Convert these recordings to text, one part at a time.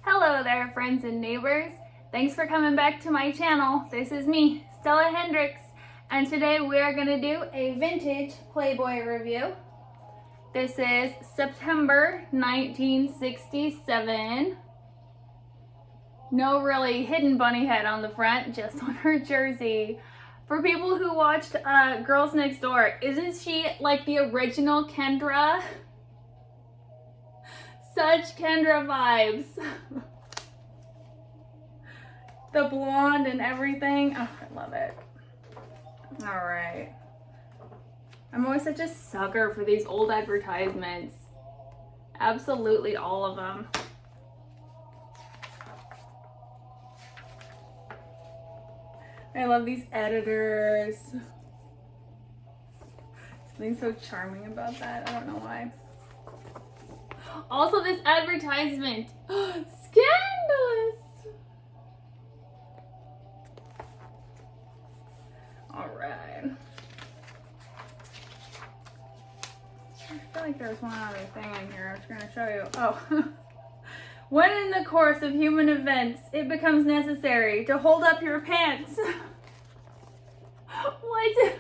Hello there, friends and neighbors. Thanks for coming back to my channel. This is me, Stella Hendricks, and today we are going to do a vintage Playboy review. This is September 1967. No really hidden bunny head on the front, just on her jersey. For people who watched Girls Next Door, isn't she like the original Kendra? Such Kendra vibes. The blonde and everything. Oh, I love it. All right. I'm always such a sucker for these old advertisements. Absolutely all of them. I love these editors. Something so charming about that. I don't know why. Also, this advertisement. Scandalous! Alright. I feel like there's one other thing in here I was going to show you. Oh. When in the course of human events it becomes necessary to hold up your pants. What?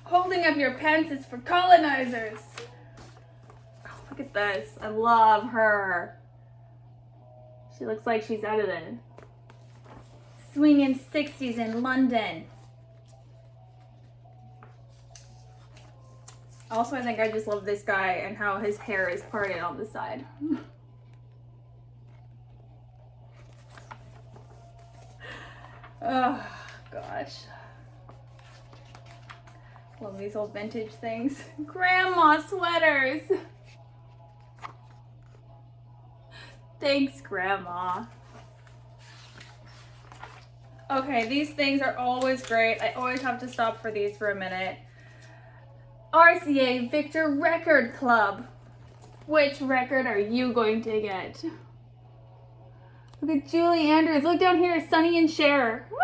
Holding up your pants is for colonizers. Oh, look at this. I love her. She looks like she's out of the swinging 60s in London. Also, I think I just love this guy and how his hair is parted on the side. Oh, gosh. Love these old vintage things. Grandma sweaters. Thanks, Grandma. Okay, these things are always great. I always have to stop for these for a minute. RCA Victor Record Club. Which record are you going to get? Look at Julie Andrews. Look down here, Sonny and Cher. Wow,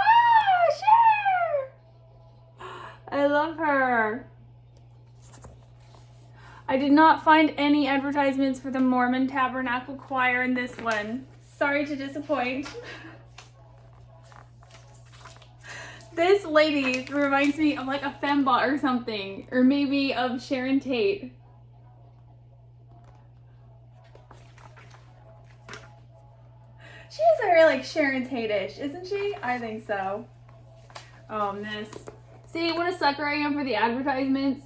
Cher! I love her. I did not find any advertisements for the Mormon Tabernacle Choir in this one. Sorry to disappoint. This lady reminds me of like a fembot or something, or maybe of Sharon Tate. She is very like Sharon Tate-ish, isn't she? I think so. Oh, miss. See what a sucker I am for the advertisements?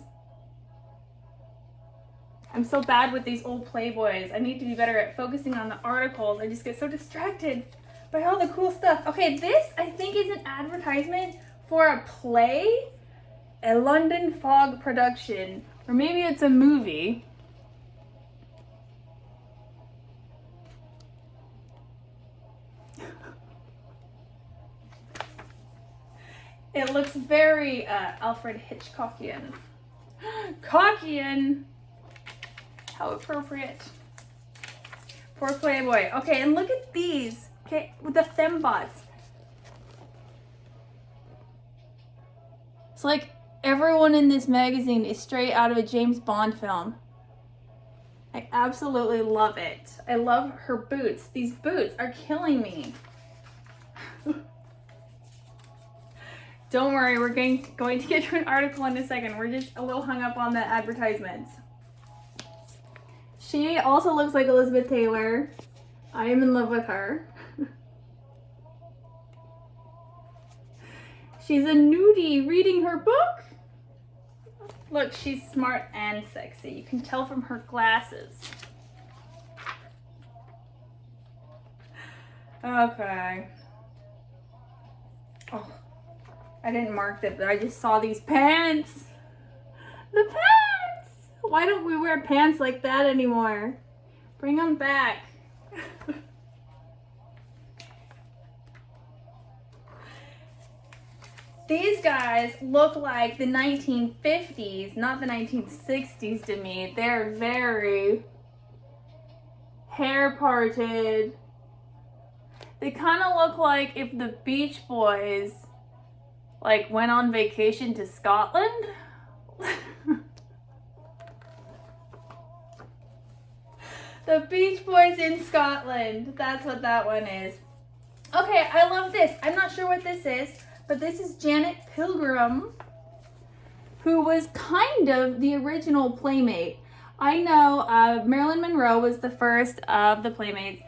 I'm so bad with these old Playboys. I need to be better at focusing on the articles. I just get so distracted by all the cool stuff. Okay, this I think is an advertisement for a play, a London Fog production, or maybe it's a movie. It looks very Alfred Hitchcockian. Cockian! How appropriate. For Playboy. Okay, and look at these. Okay, with the fembots. It's like everyone in this magazine is straight out of a James Bond film. I absolutely love it. I love her boots. These boots are killing me. Don't worry, we're going to get to an article in a second. We're just a little hung up on the advertisements. She also looks like Elizabeth Taylor. I am in love with her. She's a nudie reading her book. Look, she's smart and sexy. You can tell from her glasses. Okay. Oh. I didn't mark that, but I just saw these pants. The pants! Why don't we wear pants like that anymore? Bring them back. These guys look like the 1950s, not the 1960s to me. They're very hair parted. They kind of look like if the Beach Boys like went on vacation to Scotland. The Beach Boys in Scotland. That's what that one is. Okay, I love this. I'm not sure what this is, but this is Janet Pilgrim, who was kind of the original Playmate. I know Marilyn Monroe was the first of the Playmates,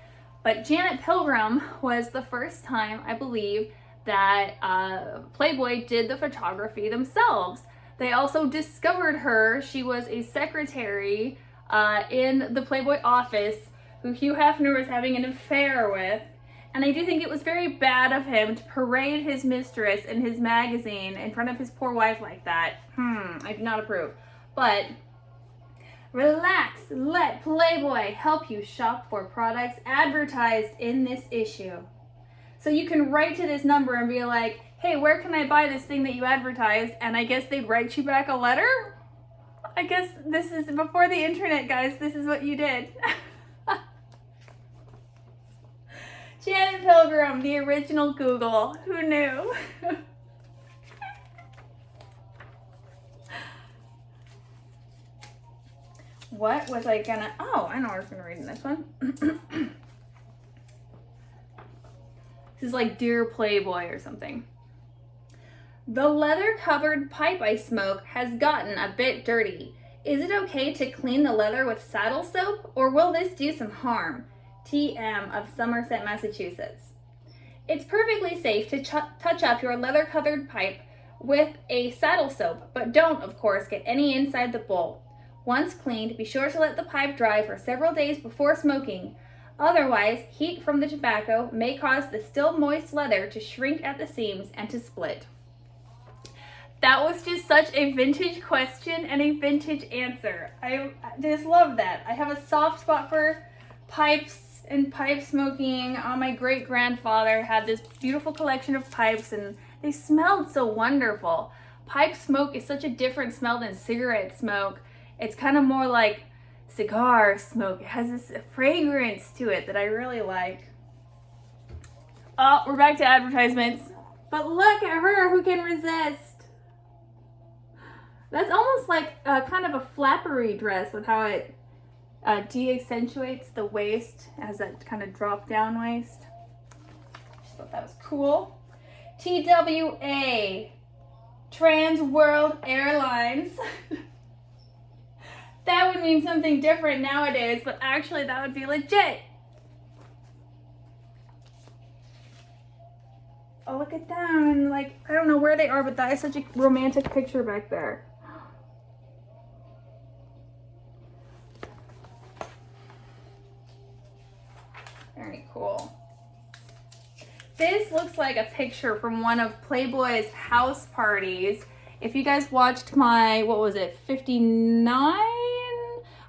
but Janet Pilgrim was the first time, I believe, that Playboy did the photography themselves. They also discovered her. She was a secretary in the Playboy office who Hugh Hefner was having an affair with. And I do think it was very bad of him to parade his mistress in his magazine in front of his poor wife like that. I do not approve. But relax, let Playboy help you shop for products advertised in this issue. So you can write to this number and be like, hey, where can I buy this thing that you advertised? And I guess they'd write you back a letter? I guess this is before the internet, guys. This is what you did. Janet Pilgrim, the original Google. Who knew? What was I gonna... Oh, I know I was gonna read in this one. This is like Dear Playboy or something. The leather-covered pipe I smoke has gotten a bit dirty. Is it okay to clean the leather with saddle soap, or will this do some harm? TM of Somerset, Massachusetts. It's perfectly safe to touch up your leather-covered pipe with a saddle soap, but don't, of course, get any inside the bowl. Once cleaned, be sure to let the pipe dry for several days before smoking. Otherwise, heat from the tobacco may cause the still moist leather to shrink at the seams and to split. That was just such a vintage question and a vintage answer. I just love that. I have a soft spot for pipes and pipe smoking. My great-grandfather had this beautiful collection of pipes and they smelled so wonderful. Pipe smoke is such a different smell than cigarette smoke. It's kind of more like cigar smoke. It has this fragrance to it that I really like. Oh, we're back to advertisements. But look at her, who can resist? That's almost like kind of a flappery dress with how it de-accentuates the waist as that kind of drop down waist. Just thought that was cool. TWA, Trans World Airlines. That would mean something different nowadays, but actually that would be legit. Oh, look at them. And like, I don't know where they are, but that is such a romantic picture back there. Very cool. This looks like a picture from one of Playboy's house parties. If you guys watched my, what was it, 59?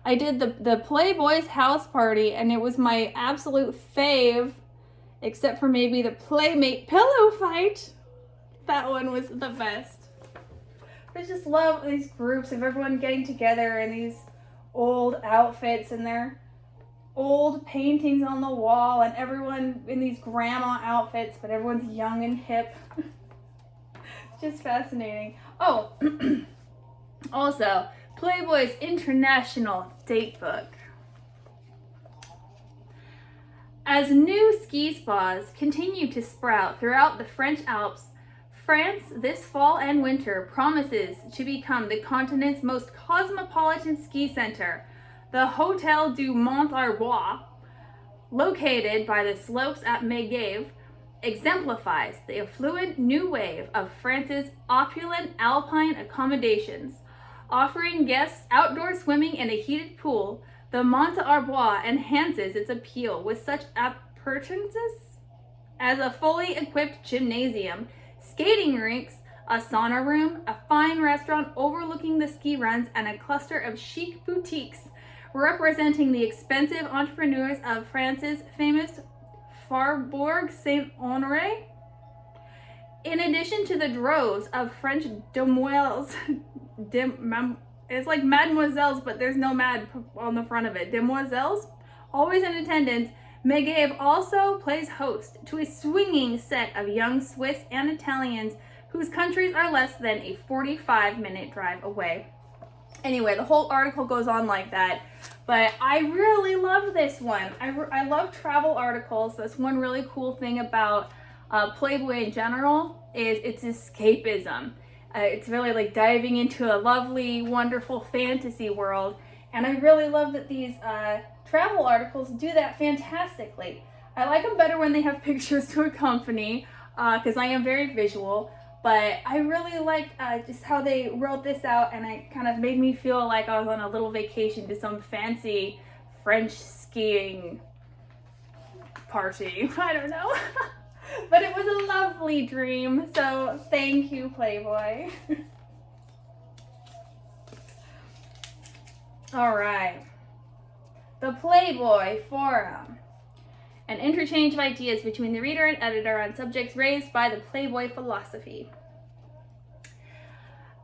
I did the Playboy's house party, and it was my absolute fave, except for maybe the Playmate pillow fight. That one was the best. I just love these groups of everyone getting together in these old outfits and their old paintings on the wall, and everyone in these grandma outfits, but everyone's young and hip. Just fascinating. Oh, also, Playboy's International Datebook. As new ski spas continue to sprout throughout the French Alps, France this fall and winter promises to become the continent's most cosmopolitan ski center. The Hotel du Mont Arbois, located by the slopes at Megève, exemplifies the affluent new wave of France's opulent alpine accommodations. Offering guests outdoor swimming in a heated pool, the Mont Arbois enhances its appeal with such appurtenances as a fully equipped gymnasium, skating rinks, a sauna room, a fine restaurant overlooking the ski runs, and a cluster of chic boutiques representing the expensive entrepreneurs of France's famous Faubourg Saint-Honoré. In addition to the droves of French demoiselles, it's like mademoiselles, but there's no mad on the front of it. Demoiselles, always in attendance, Megève also plays host to a swinging set of young Swiss and Italians whose countries are less than a 45-minute drive away. Anyway, the whole article goes on like that. But I really love this one. I love travel articles. That's one really cool thing about Playboy in general is its escapism. It's really like diving into a lovely, wonderful fantasy world. And I really love that these travel articles do that fantastically. I like them better when they have pictures to accompany, because I am very visual. But I really liked just how they wrote this out, and it kind of made me feel like I was on a little vacation to some fancy French skiing party. I don't know. But it was a lovely dream, so thank you, Playboy. All right. The Playboy Forum. An interchange of ideas between the reader and editor on subjects raised by the Playboy philosophy.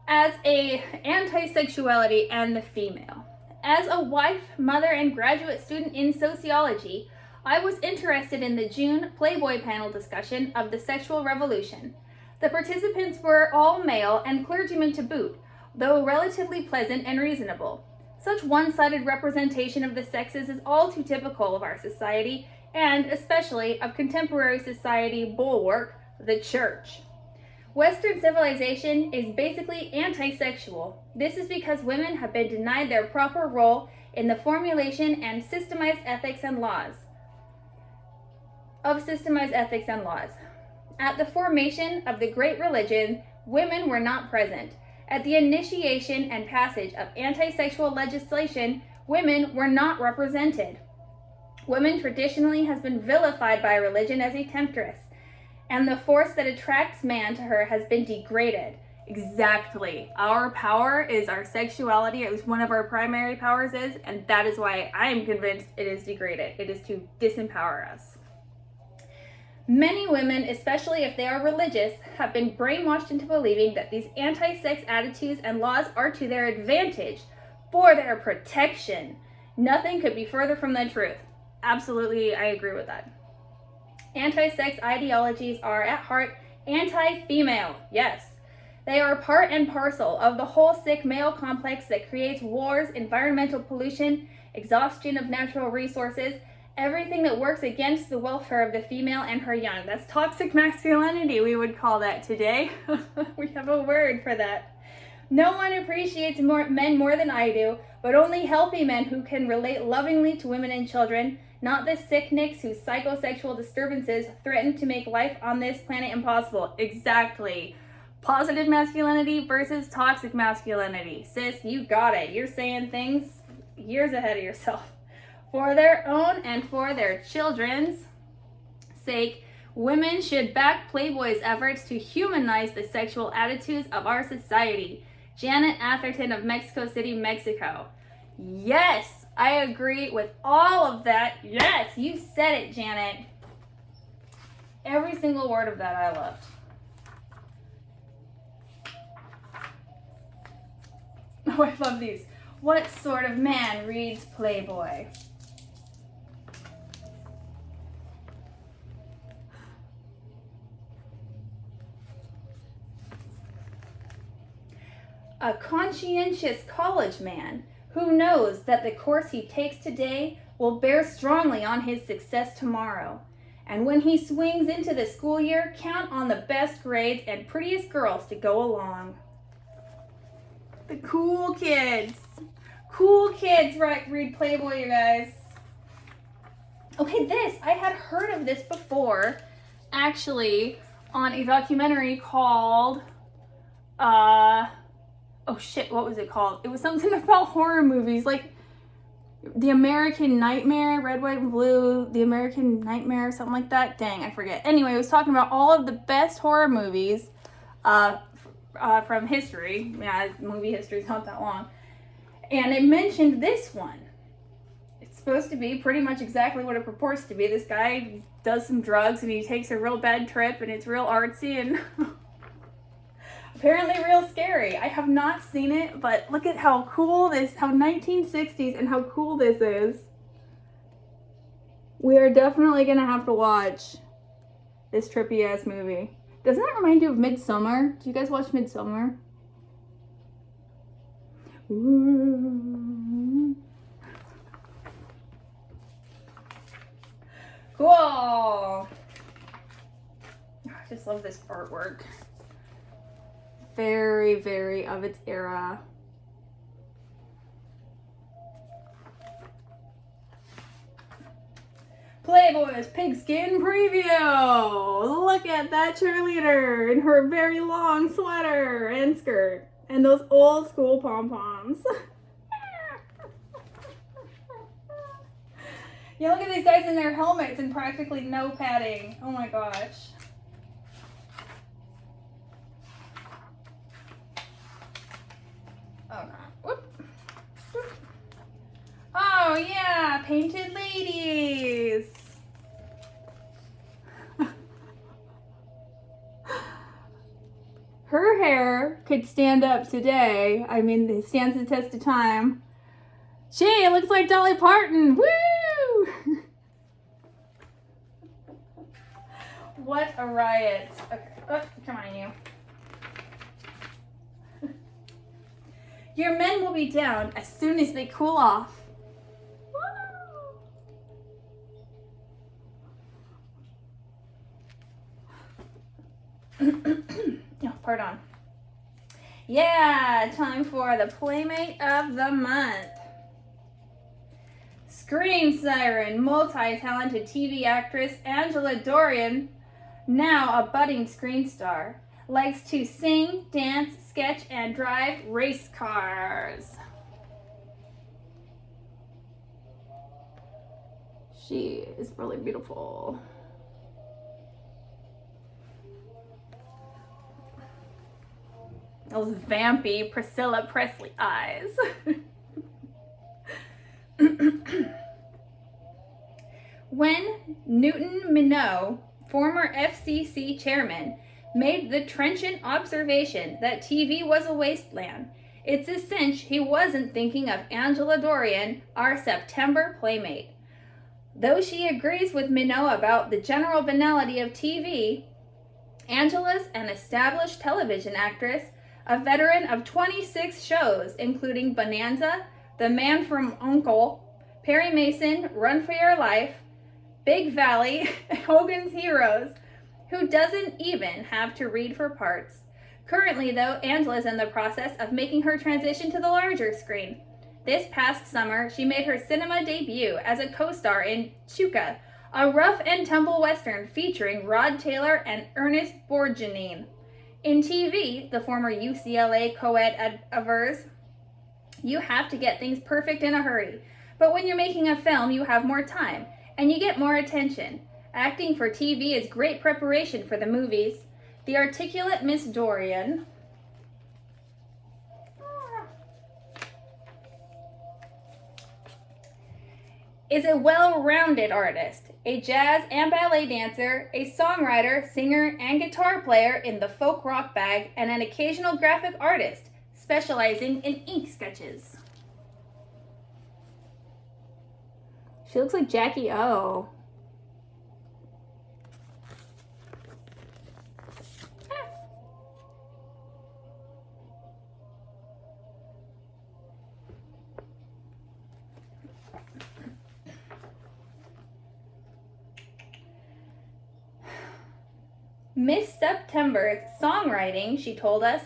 As a anti-sexuality and the female. As a wife, mother, and graduate student in sociology, I was interested in the June Playboy panel discussion of the sexual revolution. The participants were all male and clergymen to boot, though relatively pleasant and reasonable. Such one-sided representation of the sexes is all too typical of our society, and especially of contemporary society bulwark, the church. Western civilization is basically anti-sexual. This is because women have been denied their proper role in the formulation and systemized ethics and laws. At the formation of the great religion, women were not present. At the initiation and passage of anti-sexual legislation, women were not represented. Women traditionally has been vilified by religion as a temptress, and the force that attracts man to her has been degraded. Exactly. Our power is our sexuality. It was one of our primary powers is, and that is why I am convinced it is degraded. It is to disempower us. Many women, especially if they are religious, have been brainwashed into believing that these anti-sex attitudes and laws are to their advantage, for their protection. Nothing could be further from the truth. Absolutely, I agree with that. Anti-sex ideologies are at heart anti-female. Yes. They are part and parcel of the whole sick male complex that creates wars, environmental pollution, exhaustion of natural resources, everything that works against the welfare of the female and her young. That's toxic masculinity, we would call that today. We have a word for that. No one appreciates men more than I do, but only healthy men who can relate lovingly to women and children, not the sick nicks whose psychosexual disturbances threaten to make life on this planet impossible. Exactly. Positive masculinity versus toxic masculinity. Sis, you got it. You're saying things years ahead of yourself. For their own and for their children's sake, women should back Playboy's efforts to humanize the sexual attitudes of our society. Janet Atherton of Mexico City, Mexico. Yes, I agree with all of that. Yes, you said it, Janet. Every single word of that I loved. Oh, I love these. What sort of man reads Playboy? A conscientious college man who knows that the course he takes today will bear strongly on his success tomorrow. And when he swings into the school year, count on the best grades and prettiest girls to go along. The cool kids. Cool kids read Playboy, you guys. Okay, I had heard of this before, actually, on a documentary called, oh shit, what was it called? It was something about horror movies, like The American Nightmare, Red, White, and Blue, The American Nightmare, something like that. Dang, I forget. Anyway, it was talking about all of the best horror movies from history. Yeah, movie history is not that long. And it mentioned this one. It's supposed to be pretty much exactly what it purports to be. This guy does some drugs and he takes a real bad trip and it's real artsy and apparently real scary. I have not seen it, but look at how cool how 1960s and how cool this is. We are definitely going to have to watch this trippy ass movie. Doesn't that remind you of Midsommar? Do you guys watch Midsommar? Ooh. Cool. I just love this artwork. Very, very of its era. Playboy's pigskin preview. Look at that cheerleader in her very long sweater and skirt and those old school pom-poms. You look at these guys in their helmets and practically no padding. Oh my gosh. Oh god. Whoop. Whoop. Oh yeah, painted ladies. Her hair could stand up today. I mean, it stands the test of time. Gee, it looks like Dolly Parton. Woo! What a riot. Okay. Oh, come on, you. Your men will be down as soon as they cool off. Oh, pardon. Yeah, time for the Playmate of the Month. Screen siren, multi-talented TV actress Angela Dorian, now a budding screen star, likes to sing, dance, sketch, and drive race cars. She is really beautiful. Those vampy Priscilla Presley eyes. When Newton Minow, former FCC chairman, made the trenchant observation that TV was a wasteland, it's a cinch he wasn't thinking of Angela Dorian, our September playmate. Though she agrees with Minow about the general banality of TV, Angela's an established television actress, a veteran of 26 shows, including Bonanza, The Man from U.N.C.L.E., Perry Mason, Run for Your Life, Big Valley, Hogan's Heroes, who doesn't even have to read for parts. Currently, though, Angela's in the process of making her transition to the larger screen. This past summer, she made her cinema debut as a co-star in Chuka, a rough and tumble western featuring Rod Taylor and Ernest Borgnine. In TV, the former UCLA co-ed avers, you have to get things perfect in a hurry. But when you're making a film, you have more time, and you get more attention. Acting for TV is great preparation for the movies. The articulate Miss Dorian is a well-rounded artist, a jazz and ballet dancer, a songwriter, singer, and guitar player in the folk rock bag, and an occasional graphic artist, specializing in ink sketches. She looks like Jackie O. Miss September's songwriting, she told us,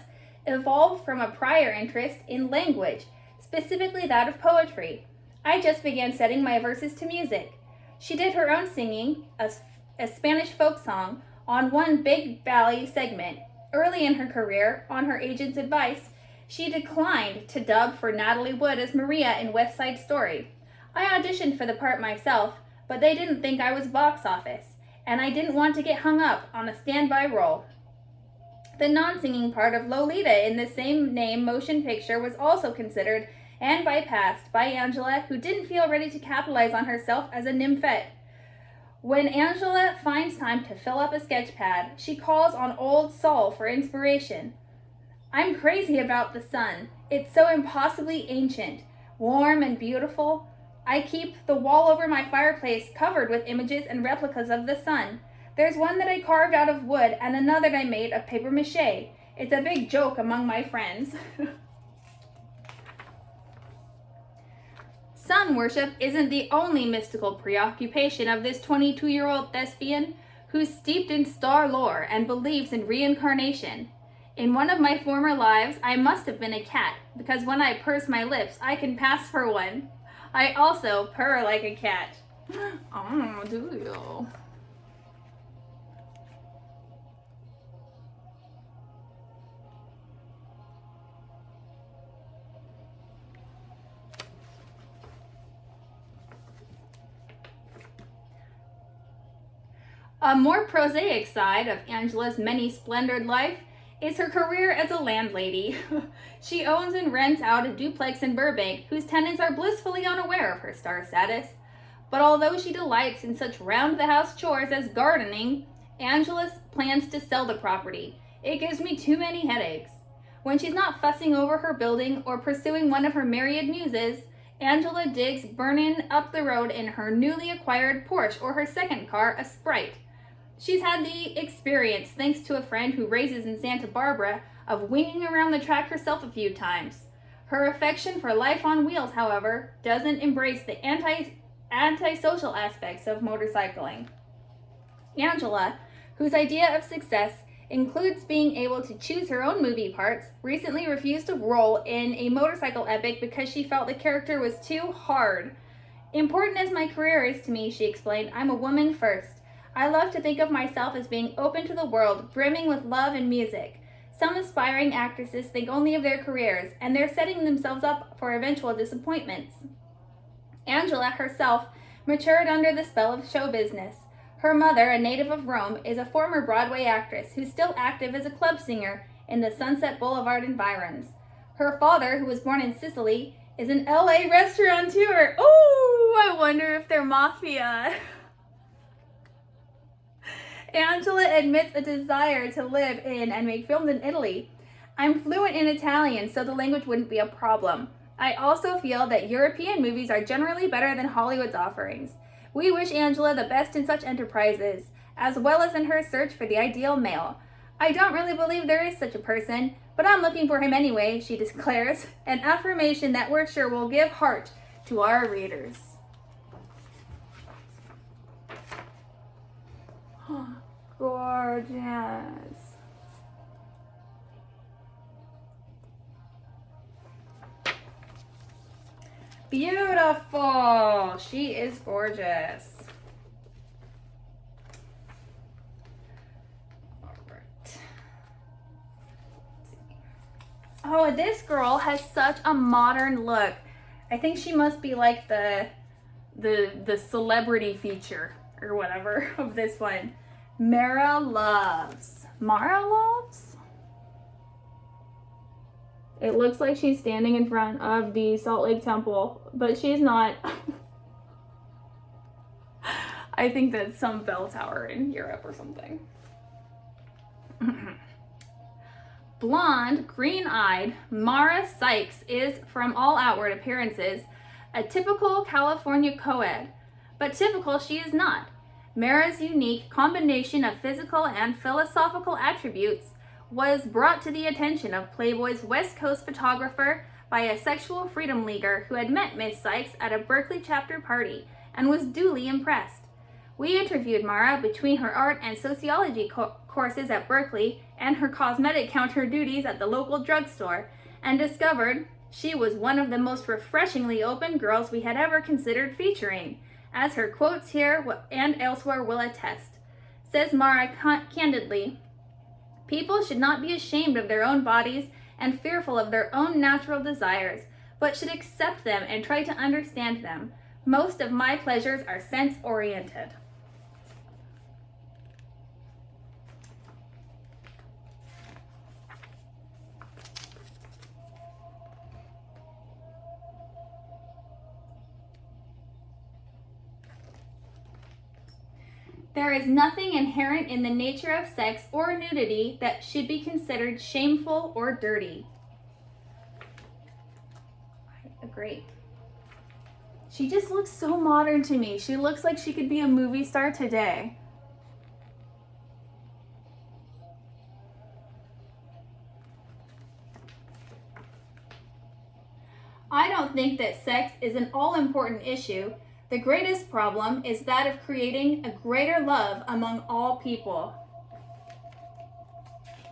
evolved from a prior interest in language, specifically that of poetry. I just began setting my verses to music. She did her own singing, a Spanish folk song, on one Big Valley segment. Early in her career, on her agent's advice, she declined to dub for Natalie Wood as Maria in West Side Story. I auditioned for the part myself, but they didn't think I was box office, and I didn't want to get hung up on a standby role. The non-singing part of Lolita in the same name motion picture was also considered and bypassed by Angela, who didn't feel ready to capitalize on herself as a nymphette. When Angela finds time to fill up a sketch pad, she calls on old Saul for inspiration. I'm crazy about the sun. It's so impossibly ancient, warm and beautiful. I keep the wall over my fireplace covered with images and replicas of the sun. There's one that I carved out of wood and another that I made of paper mache. It's a big joke among my friends. Sun worship isn't the only mystical preoccupation of this 22-year-old thespian who's steeped in star lore and believes in reincarnation. In one of my former lives, I must have been a cat, because when I purse my lips, I can pass for one. I also purr like a cat. Oh, do you? A more prosaic side of Angela's many-splendored life is her career as a landlady. She owns and rents out a duplex in Burbank whose tenants are blissfully unaware of her star status. But although she delights in such round-the-house chores as gardening, Angela plans to sell the property. It gives me too many headaches. When she's not fussing over her building or pursuing one of her myriad muses, Angela digs burning up the road in her newly acquired Porsche or her second car, a Sprite. She's had the experience, thanks to a friend who races in Santa Barbara, of winging around the track herself a few times. Her affection for life on wheels, however, doesn't embrace the antisocial aspects of motorcycling. Angela, whose idea of success includes being able to choose her own movie parts, recently refused to role in a motorcycle epic because she felt the character was too hard. Important as my career is to me, she explained, I'm a woman first. I love to think of myself as being open to the world, brimming with love and music. Some aspiring actresses think only of their careers, and they're setting themselves up for eventual disappointments. Angela herself matured under the spell of show business. Her mother, a native of Rome, is a former Broadway actress who's still active as a club singer in the Sunset Boulevard environs. Her father, who was born in Sicily, is an LA restaurateur. Oh, I wonder if they're mafia. Angela admits a desire to live in and make films in Italy. I'm fluent in Italian, so the language wouldn't be a problem. I also feel that European movies are generally better than Hollywood's offerings. We wish Angela the best in such enterprises, as well as in her search for the ideal male. I don't really believe there is such a person, but I'm looking for him anyway, she declares, an affirmation that we're sure will give heart to our readers. Gorgeous. Beautiful. She is gorgeous. All right. Oh, this girl has such a modern look. I think she must be like the celebrity feature or whatever of this one. Mara Loves. Mara Loves? It looks like she's standing in front of the Salt Lake Temple, but she's not. I think that's some bell tower in Europe or something. Blonde, green-eyed, Mara Sykes is, from all outward appearances, a typical California co-ed. But typical she is not. Mara's unique combination of physical and philosophical attributes was brought to the attention of Playboy's West Coast photographer by a sexual freedom leaguer who had met Miss Sykes at a Berkeley chapter party and was duly impressed. We interviewed Mara between her art and sociology courses at Berkeley and her cosmetic counter duties at the local drugstore, and discovered she was one of the most refreshingly open girls we had ever considered featuring, as her quotes here and elsewhere will attest. Says Mara candidly, people should not be ashamed of their own bodies and fearful of their own natural desires, but should accept them and try to understand them. Most of my pleasures are sense-oriented. There is nothing inherent in the nature of sex or nudity that should be considered shameful or dirty. I agree. She just looks so modern to me. She looks like she could be a movie star today. I don't think that sex is an all-important issue. The greatest problem is that of creating a greater love among all people.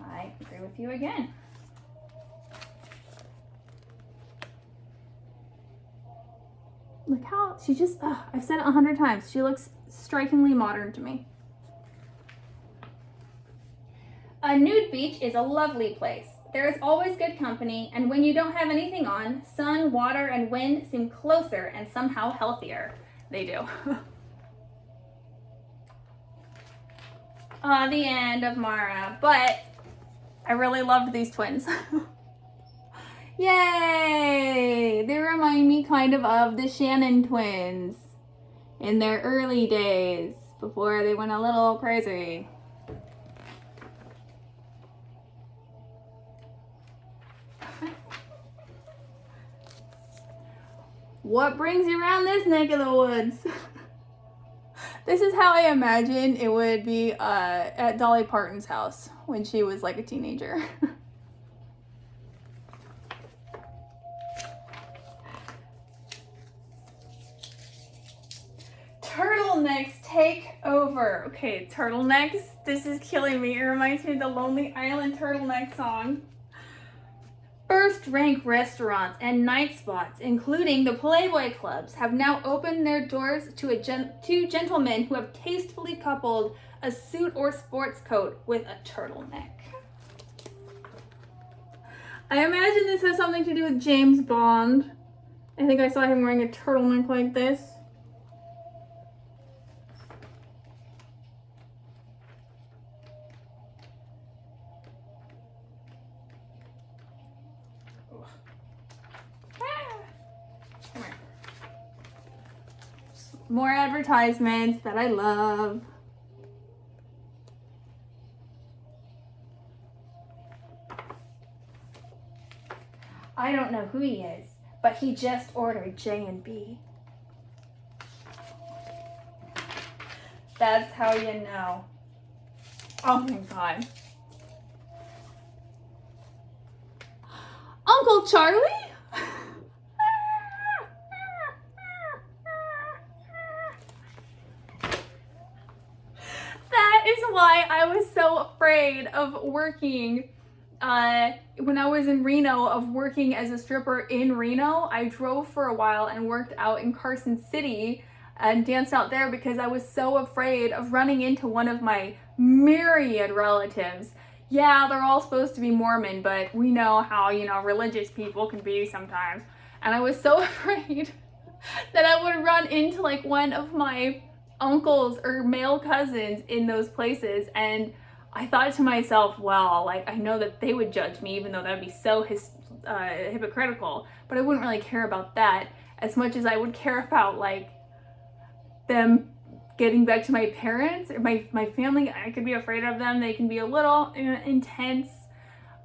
I agree with you again. Look how she just, I've said it 100 times. She looks strikingly modern to me. A nude beach is a lovely place. There is always good company, and when you don't have anything on, sun, water, and wind seem closer and somehow healthier. They do. The end of Mara, but I really loved these twins. Yay! They remind me kind of the Shannon twins in their early days before they went a little crazy. What brings you around this neck of the woods? This is how I imagine it would be at Dolly Parton's house when she was like a teenager. Turtlenecks take over. Okay, turtlenecks. This is killing me. It reminds me of the Lonely Island turtleneck song. First-rank restaurants and night spots, including the Playboy clubs, have now opened their doors to two gentlemen who have tastefully coupled a suit or sports coat with a turtleneck. I imagine this has something to do with James Bond. I think I saw him wearing a turtleneck like this. More advertisements that I love. I don't know who he is, but he just ordered J&B. That's how you know. Oh my God. Uncle Charlie? Why I was so afraid of working when I was in Reno, of working as a stripper in Reno. I drove for a while and worked out in Carson City and danced out there because I was so afraid of running into one of my myriad relatives. Yeah, they're all supposed to be Mormon, but we know how, religious people can be sometimes. And I was so afraid that I would run into like one of my uncles or male cousins in those places, and I thought to myself, well, like, I know that they would judge me, even though that would be so hypocritical, but I wouldn't really care about that as much as I would care about like them getting back to my parents or my family. I could be afraid of them. They can be a little intense.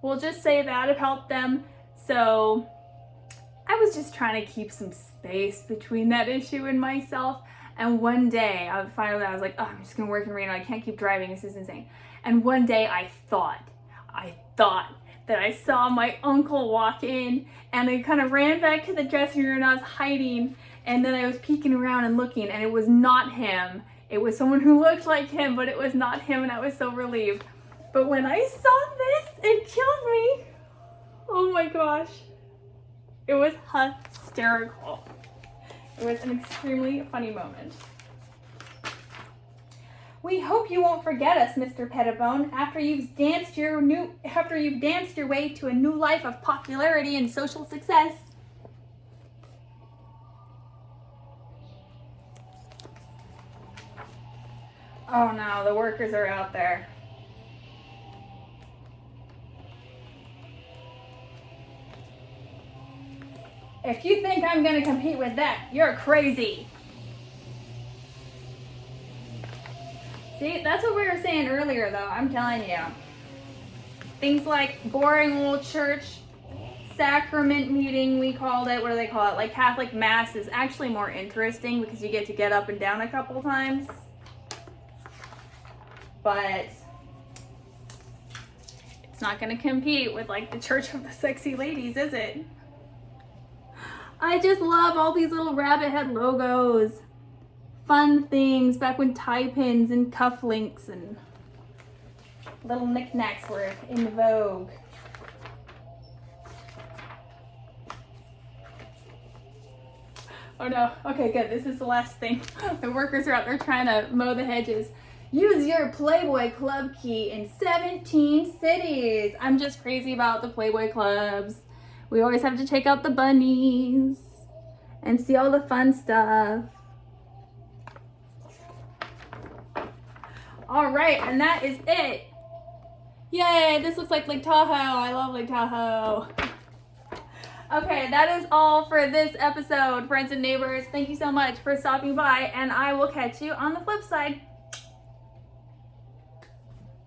We'll just say that about them. So I was just trying to keep some space between that issue and myself. And one day, I was like, oh, I'm just gonna work in Reno. I can't keep driving. This is insane. And one day, I thought that I saw my uncle walk in, and I kind of ran back to the dressing room, and I was hiding. And then I was peeking around and looking, and it was not him. It was someone who looked like him, but it was not him, and I was so relieved. But when I saw this, it killed me. Oh my gosh. It was hysterical. It was an extremely funny moment. We hope you won't forget us, Mr. Pettibone, after you've danced your way to a new life of popularity and social success. Oh no, the workers are out there. If you think I'm gonna compete with that, you're crazy. See, that's what we were saying earlier though, I'm telling you. Things like boring old church, sacrament meeting, we called it, what do they call it? Like Catholic Mass is actually more interesting because you get to get up and down a couple times. But it's not gonna compete with like the Church of the Sexy Ladies, is it? I just love all these little rabbit head logos. Fun things back when tie pins and cufflinks and little knickknacks were in vogue. Oh no, okay, good. This is the last thing. The workers are out there trying to mow the hedges. Use your Playboy Club key in 17 cities. I'm just crazy about the Playboy clubs. We always have to check out the bunnies and see all the fun stuff. All right, and that is it. Yay, this looks like Lake Tahoe. I love Lake Tahoe. Okay, that is all for this episode, friends and neighbors. Thank you so much for stopping by, and I will catch you on the flip side.